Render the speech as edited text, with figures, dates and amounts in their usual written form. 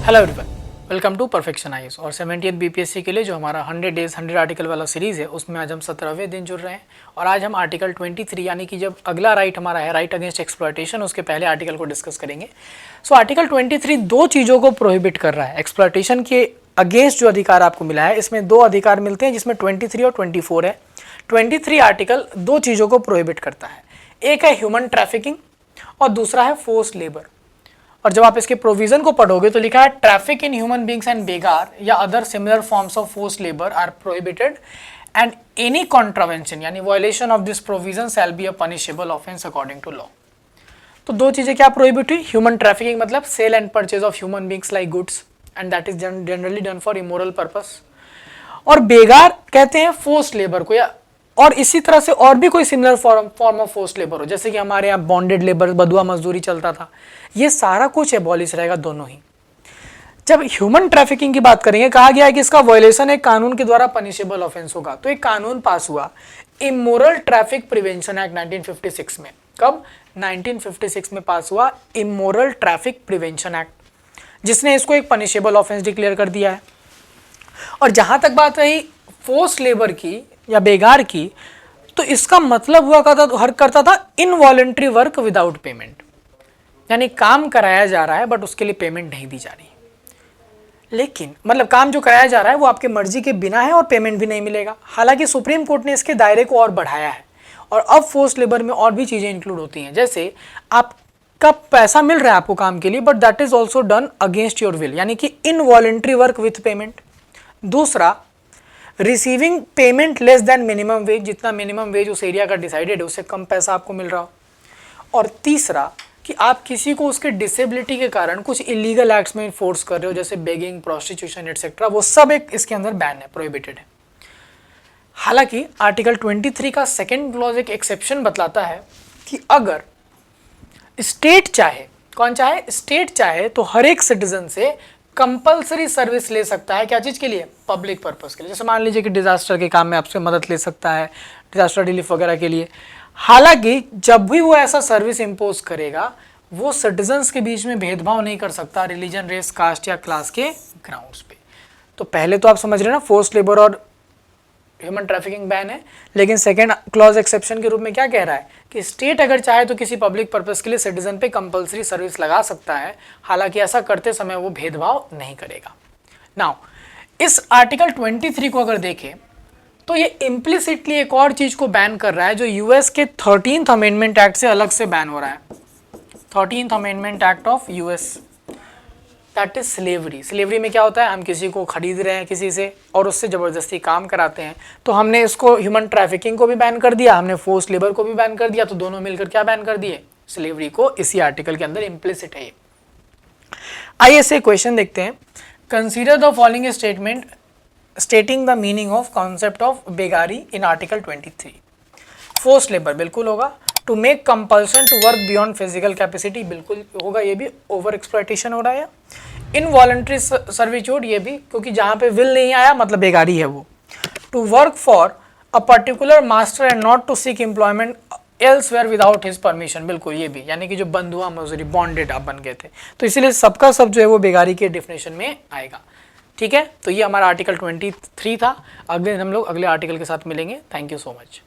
Hello everyone, welcome to perfection IAS और 70th BPSC के लिए जो हमारा 100 डेज 100 आर्टिकल वाला सीरीज़ है उसमें आज हम 17वें दिन जुड़ रहे हैं और आज हम आर्टिकल 23 यानी कि जब अगला राइट हमारा है राइट अगेंस्ट एक्सप्लॉयटेशन उसके पहले आर्टिकल को डिस्कस करेंगे। सो आर्टिकल 23 दो चीज़ों को प्रोहिबिट कर रहा है। एक्सप्लॉयटेशन के अगेंस्ट जो अधिकार आपको मिला है इसमें दो अधिकार मिलते हैं जिसमें 23 और 24 है। 23 आर्टिकल दो चीज़ों को प्रोहिबिट करता है, एक है ह्यूमन ट्रैफिकिंग और दूसरा है फोर्स लेबर। और जब आप इसके प्रोविजन को पढ़ोगे तो लिखा है traffic in human beings and begar या other similar forms of force labour are prohibited and any contravention यानी violation of this provision shall be a punishable offence according to law. तो दो चीजें क्या प्रोहिबिट हुई, ह्यूमन ट्रैफिकिंग मतलब sale and purchase of human beings like goods and that is generally done for immoral purpose, और बेगार कहते हैं force labour को, या और इसी तरह से और भी कोई similar form of force labour हो, जैसे कि हमारे यहाँ बॉन्डेड लेबर बदुआ मजदूरी चलता था, ये सारा कुछ एबॉलिश रहेगा दोनों ही। जब ह्यूमन ट्रैफिकिंग की बात करेंगे कहा गया है कि इसका वायलेशन एक कानून के द्वारा पनिशेबल ऑफेंस होगा। तो एक कानून पास हुआ इमोरल ट्रैफिक प्रिवेंशन एक्ट 1956 में। कब? 1956 में पास हुआ इमोरल ट्रैफिक प्रिवेंशन एक्ट, जिसने इसको एक पनिशेबल ऑफेंस डिक्लेयर कर दिया है। और जहां तक बात रही फोर्स लेबर की या बेगार की, तो इसका मतलब हुआ करता था इनवॉलंटरी वर्क विदाउट पेमेंट, यानी काम कराया जा रहा है बट उसके लिए पेमेंट नहीं दी जा रही। लेकिन मतलब काम जो कराया जा रहा है वो आपके मर्जी के बिना है और पेमेंट भी नहीं मिलेगा। हालांकि सुप्रीम कोर्ट ने इसके दायरे को और बढ़ाया है और अब फोर्स लेबर में और भी चीजें इंक्लूड होती हैं, जैसे आपका पैसा मिल रहा है आपको काम के लिए but that is also done against your will, यानी कि इनवॉलंटरी वर्क विथ पेमेंट। दूसरा, receiving payment less than minimum wage, जितना मिनिमम वेज उस एरिया का डिसाइडेड है उससे कम पैसा आपको मिल रहा हो। और तीसरा कि आप किसी को उसके डिसेबिलिटी के कारण कुछ इलीगल एक्ट्स में फोर्स कर रहे हो, जैसे बेगिंग, प्रोस्टिट्यूशन एटसेट्रा, वो सब एक इसके अंदर बैन है, प्रोहिबिटेड है। हालांकि आर्टिकल 23 का सेकेंड क्लॉज एक एक्सेप्शन बतलाता है कि अगर स्टेट चाहे, कौन चाहे? स्टेट चाहे तो हर एक सिटीजन से कंपलसरी सर्विस ले सकता है। क्या चीज़ के लिए? पब्लिक पर्पस के लिए। जैसे मान लीजिए कि डिजास्टर के काम में आपसे मदद ले सकता है, डिजास्टर रिलीफ वगैरह के लिए। हालांकि जब भी वो ऐसा सर्विस इंपोज करेगा वो सिटीजन्स के बीच में भेदभाव नहीं कर सकता रिलीजन, रेस, कास्ट या क्लास के ग्राउंड्स पे। तो पहले तो आप समझ रहे हैं ना, फोर्स लेबर और ह्यूमन ट्रैफिकिंग बैन है, लेकिन सेकेंड क्लॉज एक्सेप्शन के रूप में क्या कह रहा है कि स्टेट अगर चाहे तो किसी पब्लिक पर्पस के लिए सिटीजन पे कंपलसरी सर्विस लगा सकता है, हालांकि ऐसा करते समय वो भेदभाव नहीं करेगा। नाउ इस आर्टिकल 23 को अगर देखें तो ये इम्प्लिसिटली एक और चीज को बैन कर रहा है जो यूएस के 13th अमेंडमेंट एक्ट से अलग से बैन हो रहा है। 13th amendment act of US, that is slavery. Slavery में क्या होता है? हम किसी को खरीद रहे हैं किसी से और उससे ज़बरदस्ती काम कराते हैं, तो हमने इसको ह्यूमन ट्रैफिकिंग को भी बैन कर दिया, हमने फोर्स लेबर को भी बैन कर दिया, तो दोनों मिलकर क्या बैन कर दिए? स्लेवरी को। इसी आर्टिकल के अंदर इम्प्लिसिट है ये। आइए से क्वेश्चन देखते हैं। Consider the following statement stating the meaning of concept of बेगारी इन आर्टिकल 23। फोर्स लेबर बिल्कुल होगा। To make compulsion to work beyond physical capacity बिल्कुल होगा, ये भी ओवर एक्सप्लॉयटेशन हो रहा है। इनवॉलंटरी सर्विट्यूड ये भी, क्योंकि जहां पे विल नहीं आया मतलब बेगारी है वो। To work for a particular master and not to seek employment elsewhere without his permission बिल्कुल ये भी, यानी कि जो बंधुआ मजदूरी बॉन्डेड आप बन गए थे, तो इसीलिए सबका सब जो है वो बेगारी के डेफिनेशन में आएगा। ठीक है, तो ये हमारा आर्टिकल 23 था। अगले दिन हम लोग अगले आर्टिकल के साथ मिलेंगे। Thank you so much.